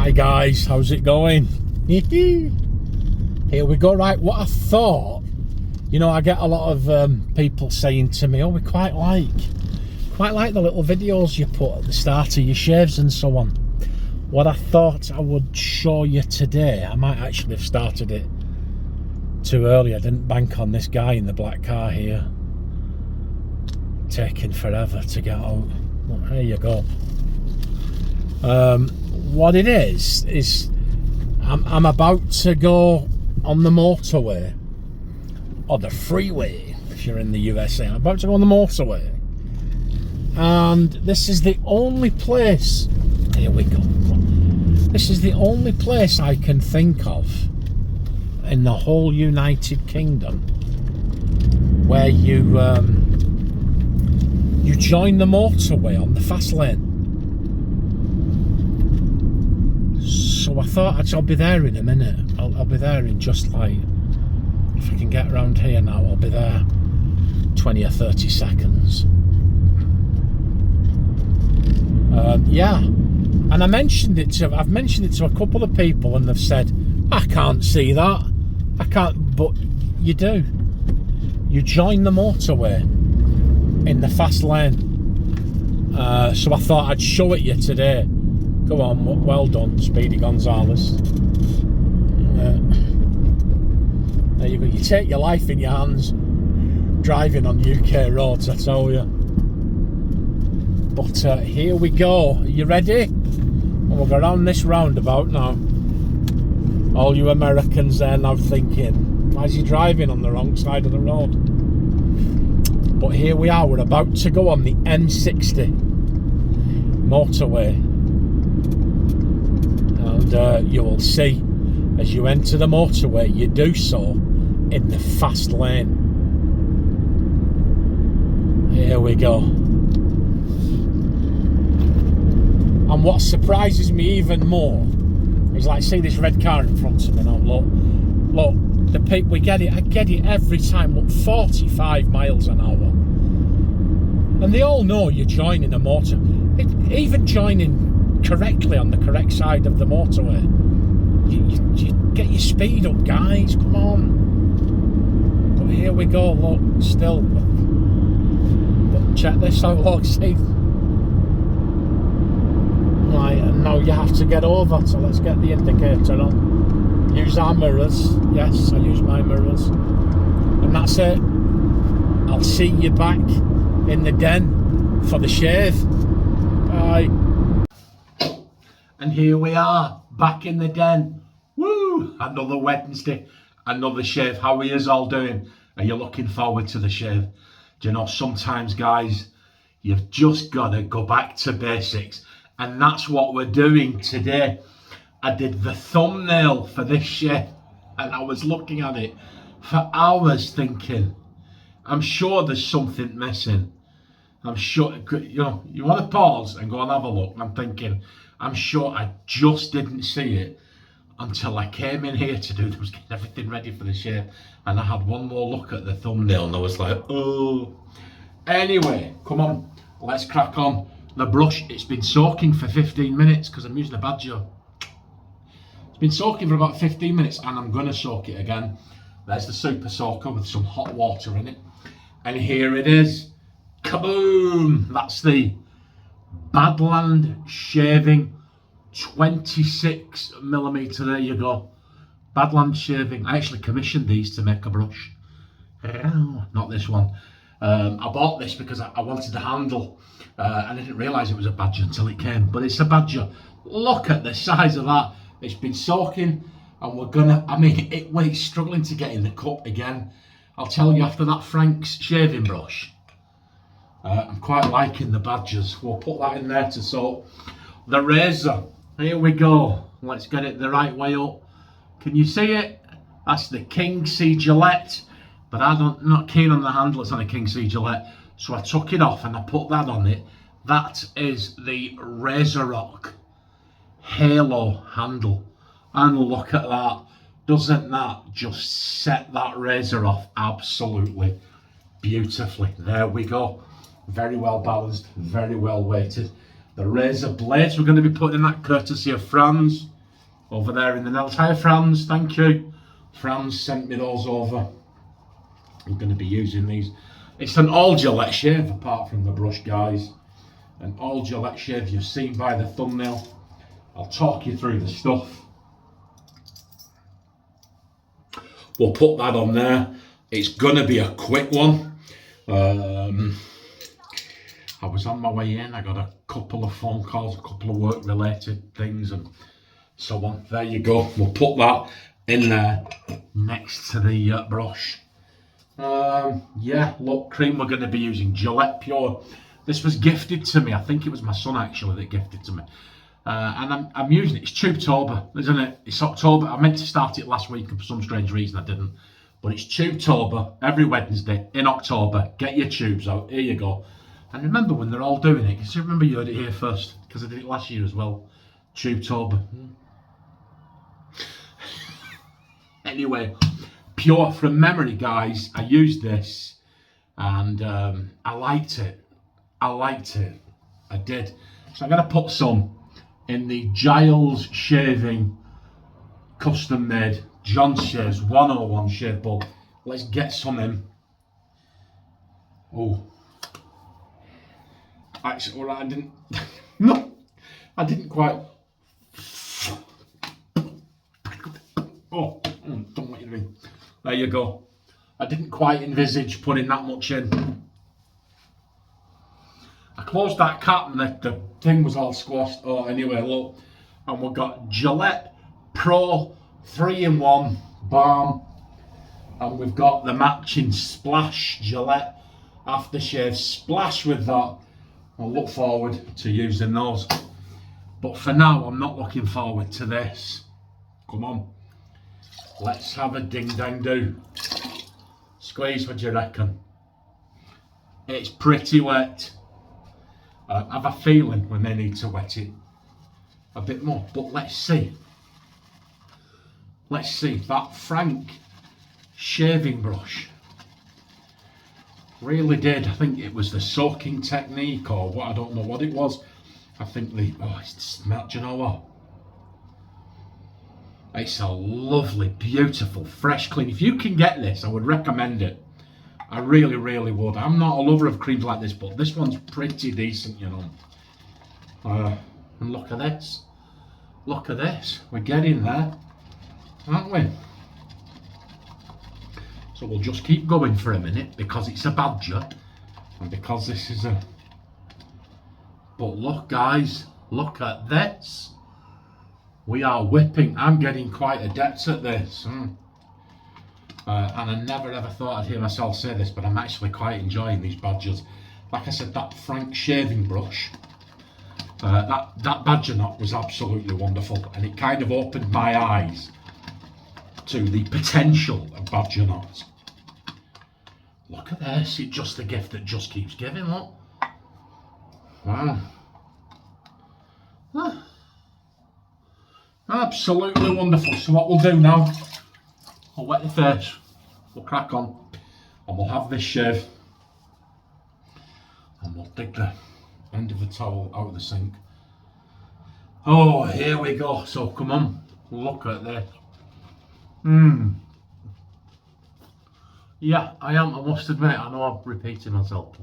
Hi guys, how's it going? Here we go. Right, what I thought, you know, I get a lot of people saying to me, oh, we quite like the little videos you put at the start of your shaves and so on. What I thought I would show you today, I might actually have started it too early. I didn't bank on this guy in the black car here taking forever to get out. Well, there you go. What it is I'm about to go on the motorway or the freeway if you're in the USA. I'm about to go on the motorway, and this is the only place, here we go, this is the only place I can think of in the whole United Kingdom where you join the motorway on the fast lane. So I thought I'll be there in a minute. I'll be there in just like, if I can get around here now, I'll be there 20 or 30 seconds. Yeah, and I've mentioned it to a couple of people, and they've said, I can't see that. I can't, but you do. You join the motorway in the fast lane. So I thought I'd show it you today. Go on, well done, Speedy Gonzales. There you go. You take your life in your hands driving on UK roads, I tell you. But here we go. Are you ready? And we'll go around this roundabout now. All you Americans there now thinking, why is he driving on the wrong side of the road? But here we are. We're about to go on the M60 motorway. And you will see, as you enter the motorway, you do so in the fast lane. Here we go. And what surprises me even more is, like, see this red car in front of me now. Look, the people, I get it every time. Look, 45 miles an hour, and they all know you're joining a motor. Even joining correctly on the correct side of the motorway, you get your speed up, guys, come on. But here we go, look, still, but check this out, look, see, right, and now you have to get over, so let's get the indicator on, use our mirrors. Yes, I use my mirrors, and that's it. I'll see you back in the den for the shave. Bye. And here we are, back in the den. Woo! Another Wednesday, another shave. How are you all doing? Are you looking forward to the shave? Do you know, sometimes, guys, you've just got to go back to basics. And that's what we're doing today. I did the thumbnail for this shave, and I was looking at it for hours thinking, I'm sure there's something missing. I'm sure, you know, you want to pause and go and have a look. I'm thinking, I'm sure I just didn't see it until I came in here to do, I was getting everything ready for the shave, and I had one more look at the thumbnail and I was like, oh. Anyway, come on, let's crack on. The brush, it's been soaking for 15 minutes because I'm using a Badger. It's been soaking for about 15 minutes and I'm going to soak it again. There's the super soaker with some hot water in it. And here it is. Kaboom! That's the Badlands shaving 26mm. There you go. Badlands shaving. I actually commissioned these to make a brush. Not this one. I bought this because I wanted the handle, and I didn't realise it was a Badger until it came. But it's a Badger. Look at the size of that. It's been soaking, and we're gonna, I mean, it's struggling to get in the cup again. I'll tell you, after that Frank's shaving brush, I'm quite liking the Badgers. We'll put that in there to soak. The razor, here we go. Let's get it the right way up. Can you see it? That's the King C Gillette, but I'm not keen on the handle. It's on a King C Gillette, so I took it off and I put that on it. That is the Razor Rock Halo handle, and look at that. Doesn't that just set that razor off absolutely beautifully? There we go. Very well balanced, very well weighted. The razor blades we're going to be putting in that, courtesy of Franz. over there in the nails. Hi Franz, thank you. Franz sent me those over. I'm going to be using these. It's an all Gillette shave apart from the brush, guys. An all Gillette shave, you've seen by the thumbnail. I'll talk you through the stuff. We'll put that on there. It's going to be a quick one. I was on my way in, I got a couple of phone calls, a couple of work related things and so on. There you go, we'll put that in there next to the brush. Yeah, look, cream we're going to be using Gillette Pure. This was gifted to me, I think it was my son actually that gifted to me. And I'm using it, it's Tubetober, isn't it? It's October, I meant to start it last week and for some strange reason I didn't. But it's Tubetober, every Wednesday in October. Get your tubes out, here you go. And remember when they're all doing it, because I remember you heard it here first, because I did it last year as well. Tubetober. Anyway, Pure from memory, guys. I used this and I liked it. I did. So I'm going to put some in the Giles Shaving custom made John Shaves 101 shave bowl. Let's get some in. Oh. Actually, alright, I didn't. No, I didn't quite. Oh, don't want you to be. There you go. I didn't quite envisage putting that much in. I closed that cap and the thing was all squashed. Oh, anyway, look. And we've got Gillette Pro 3-in-1 Balm. And we've got the matching Splash Gillette aftershave splash with that. I'll look forward to using those. But for now, I'm not looking forward to this. Come on. Let's have a ding-dang-do. Squeeze, what do you reckon? It's pretty wet. I have a feeling we may need to wet it a bit more. But let's see. Let's see. That Frank shaving brush really did. I think it was the soaking technique or what, I don't know what it was. I think it smelled, do you know what? It's a lovely, beautiful, fresh, clean. If you can get this, I would recommend it. I really, really would. I'm not a lover of creams like this, but this one's pretty decent, you know. And look at this. Look at this. We're getting there, aren't we? So we'll just keep going for a minute because it's a badger and because this is a... But look, guys, look at this. We are whipping. I'm getting quite adept at this. And I never ever thought I'd hear myself say this, but I'm actually quite enjoying these badgers. Like I said, that Frank shaving brush, that badger knot was absolutely wonderful, and it kind of opened my eyes to the potential of badger knots. Look at this, it's just a gift that just keeps giving, look. Wow. Absolutely wonderful. So what we'll do now, I'll wet the face, we'll crack on, and we'll have this shave, and we'll dig the end of the towel out of the sink. Oh, here we go. So come on, look at this. Yeah, I must admit, I know I'm repeating myself.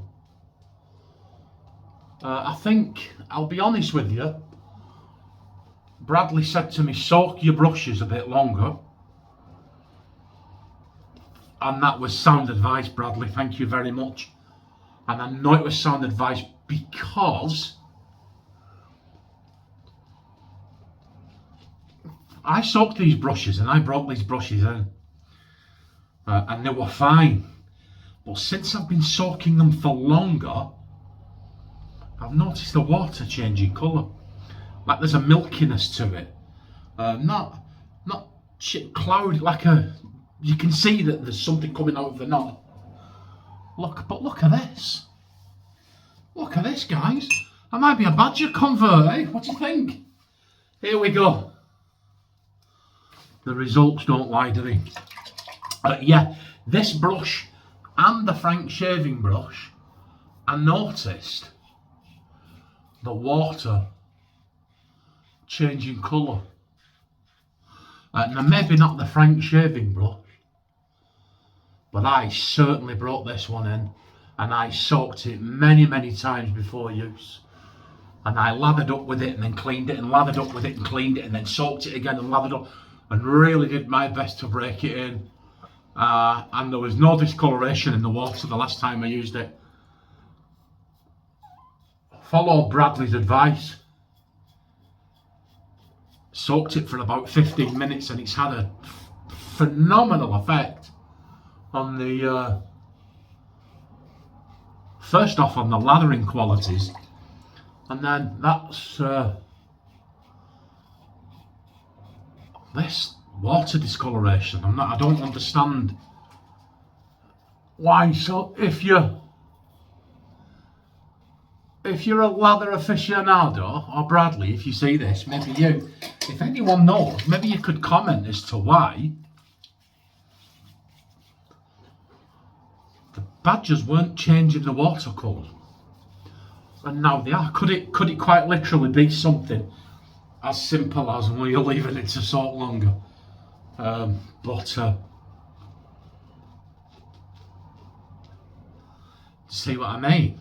I think, I'll be honest with you, Bradley said to me, soak your brushes a bit longer. And that was sound advice, Bradley, thank you very much. And I know it was sound advice because I soaked these brushes and I brought these brushes in. And they were fine. But since I've been soaking them for longer, I've noticed the water changing colour. Like there's a milkiness to it. Not cloudy, like you can see that there's something coming out of the knot. But look at this. Look at this, guys. I might be a badger convert, eh? What do you think? Here we go. The results don't lie, do they? Yeah, this brush and the Frank shaving brush, I noticed the water changing colour. Now maybe not the Frank shaving brush, but I certainly brought this one in and I soaked it many times before use. And I lathered up with it and then cleaned it and lathered up with it and cleaned it and then soaked it again and lathered up and really did my best to break it in. And there was no discoloration in the water the last time I used it. Follow Bradley's advice. Soaked it for about 15 minutes and it's had a phenomenal effect on the first off on the lathering qualities, and then that's this water discoloration. I don't understand why. So if you're a lather aficionado, or Bradley, if you see this, maybe you, if anyone knows, maybe you could comment as to why the badgers weren't changing the water colour, and now they are. Could it quite literally be something as simple as, well, you're leaving it to soak longer? See what I mean?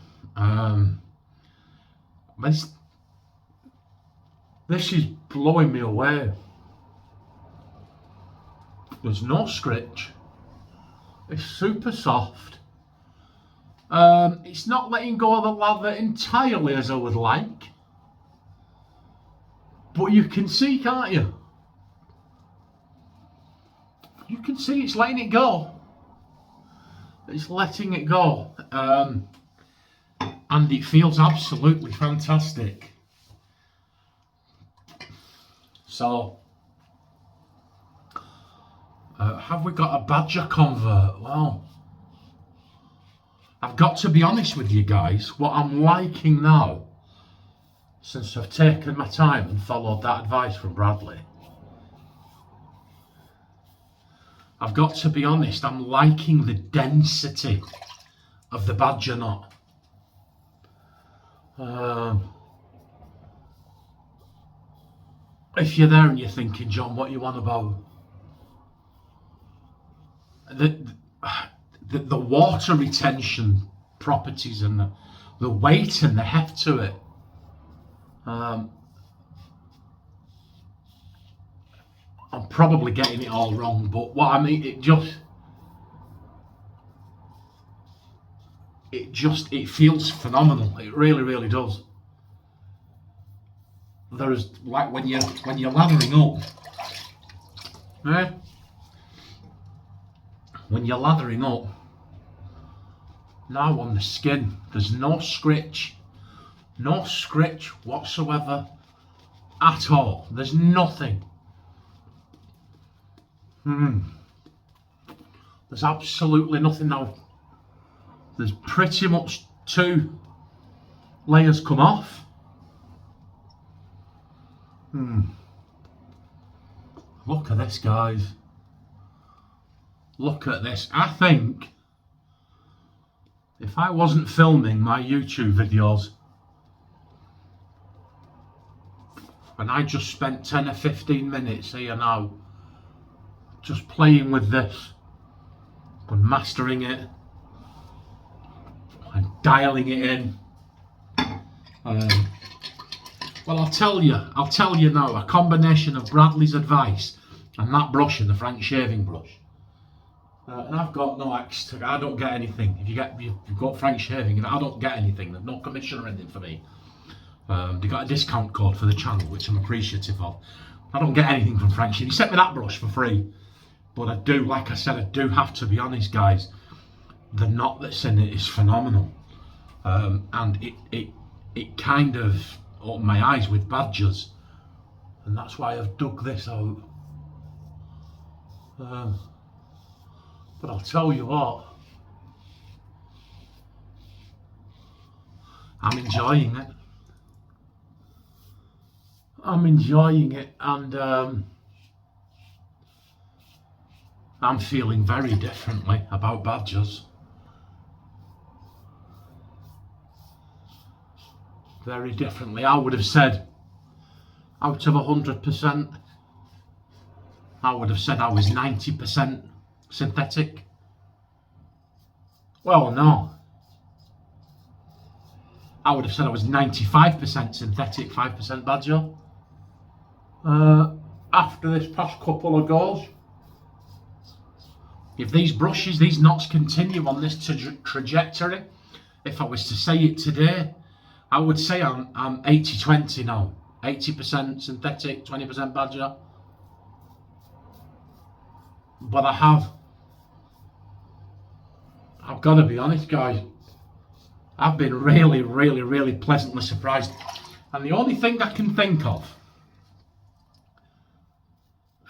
This is blowing me away. There's no scritch. It's super soft. It's not letting go of the lather entirely as I would like, but you can see, can't you? You can see it's letting it go. It's letting it go. And it feels absolutely fantastic. So, have we got a badger convert? Well, I've got to be honest with you guys, what I'm liking now, since I've taken my time and followed that advice from Bradley, I've got to be honest, I'm liking the density of the badger knot. If you're there and you're thinking, John, what you want about? The water retention properties and the weight and the heft to it. I'm probably getting it all wrong, but what I mean, it feels phenomenal. It really does. There's like when you're lathering up, when you're lathering up, now on the skin, there's no scritch whatsoever at all. There's nothing. There's absolutely nothing now. There's pretty much 2 layers come off. Look at this, guys. Look at this. I think if I wasn't filming my YouTube videos and I just spent 10 or 15 minutes here now just playing with this and mastering it and dialing it in, well, I'll tell you now, a combination of Bradley's advice and that brush and the Frank shaving brush. And I've got no axe I don't get anything. If you've got Frank shaving, I don't get anything. There's no commission or anything for me. They got a discount code for the channel, which I'm appreciative of. I don't get anything from Frank shaving. He sent me that brush for free. But I do, like I said, I do have to be honest, guys. The knot that's in it is phenomenal. And it kind of opened my eyes with badgers, and that's why I've dug this out. But I'll tell you what, I'm enjoying it. And I'm feeling very differently about badgers. Very differently. I would have said out of 100%, I would have said I was 90% synthetic. Well, no. I would have said I was 95% synthetic, 5% badger. After this past couple of goes, if these brushes, these knots continue on this trajectory, if I was to say it today, I would say I'm 80-20 now. 80% synthetic, 20% badger. But I've got to be honest, guys, I've been really pleasantly surprised. And the only thing I can think of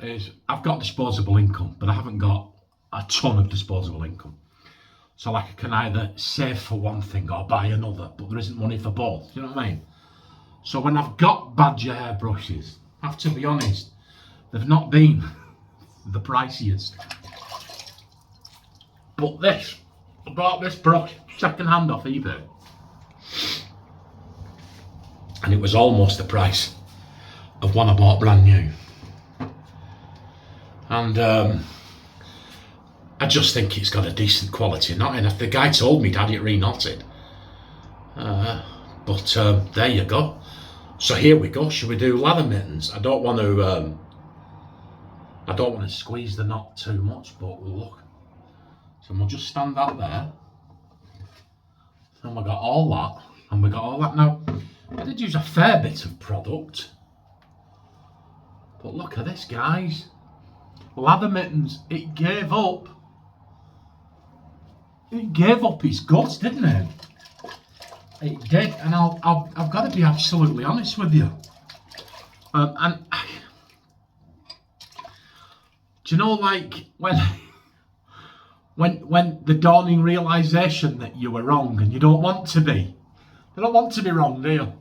is I've got disposable income, but I haven't got a ton of disposable income. So like I can either save for one thing or buy another, but there isn't money for both, you know what I mean? So when I've got badger hair brushes, I have to be honest, they've not been the priciest. But this, I bought this brush second hand off eBay, and it was almost the price of one I bought brand new. And I just think it's got a decent quality knotting. If the guy told me had it re-knotted, but there you go. So here we go. Should we do lather mittens? I don't want to squeeze the knot too much, but look. So we'll just stand that there. And we got all that, and we got all that. Now, I did use a fair bit of product, but look at this, guys. Lather mittens, it gave up. It gave up its guts, didn't it? It did, and I've got to be absolutely honest with you. And do you know, like when the dawning realization that you were wrong, and you don't want to be. You don't want to be wrong, do you?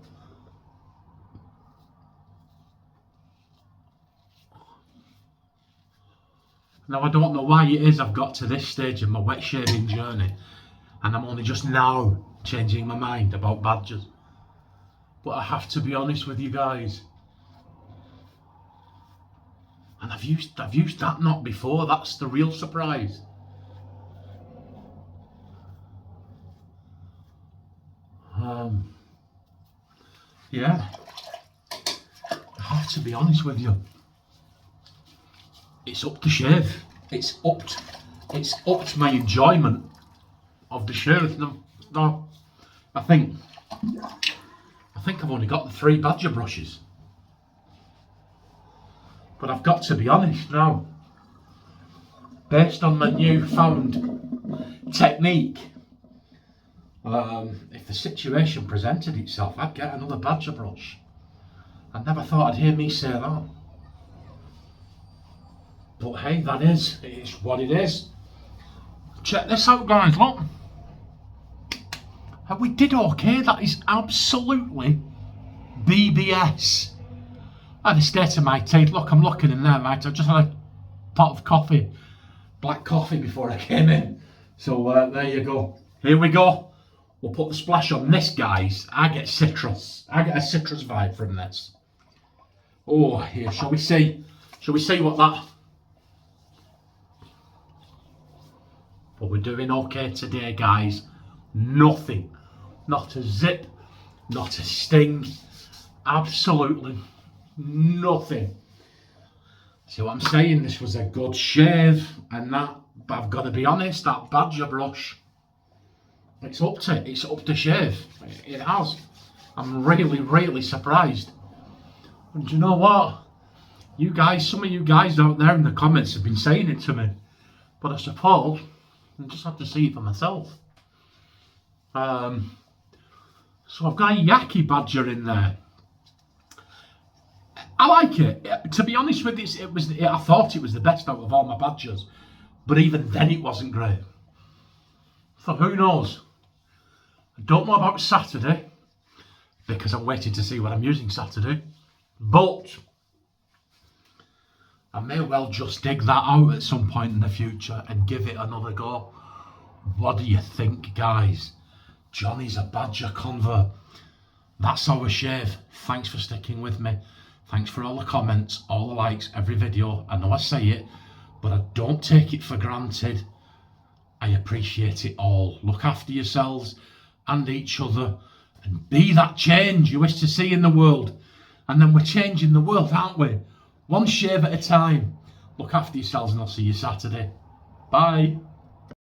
Now, I don't know why it is I've got to this stage in my wet shaving journey, and I'm only just now changing my mind about badgers. But I have to be honest with you guys. And I've used that knot before. That's the real surprise. Yeah. I have to be honest with you. It's up to shave. It's upped my enjoyment of the shave. No, I think I've only got the 3 badger brushes. But I've got to be honest now. Based on my newfound technique, if the situation presented itself, I'd get another badger brush. I never thought I'd hear me say that. But hey, it's what it is. Check this out, guys, look. And we did okay. That is absolutely BBS. I had a state of my teeth. Look, I'm looking in there, mate. I just had a pot of coffee, black coffee, before I came in. So there you go. Here we go. We'll put the splash on this, guys. I get citrus. I get a citrus vibe from this. Oh, here, shall we see? Shall we see what that... But we're doing okay today, guys. Nothing. Not a zip. Not a sting. Absolutely nothing. See what I'm saying? This was a good shave. And that, but I've got to be honest, that badger brush, it's up to shave. It has. I'm really surprised. And do you know what? You guys, some of you guys out there in the comments have been saying it to me. But I suppose I just have to see it for myself. So I've got a Yaki badger in there. I like it. To be honest with you, I thought it was the best out of all my badgers. But even then it wasn't great. So who knows? I don't know about Saturday, because I'm waiting to see what I'm using Saturday. But I may well just dig that out at some point in the future and give it another go. What do you think, guys? Johnny's a badger convert. That's our shave. Thanks for sticking with me. Thanks for all the comments, all the likes, every video. I know I say it, but I don't take it for granted. I appreciate it all. Look after yourselves and each other and be that change you wish to see in the world. And then we're changing the world, aren't we? One shave at a time. Look after yourselves and I'll see you Saturday. Bye.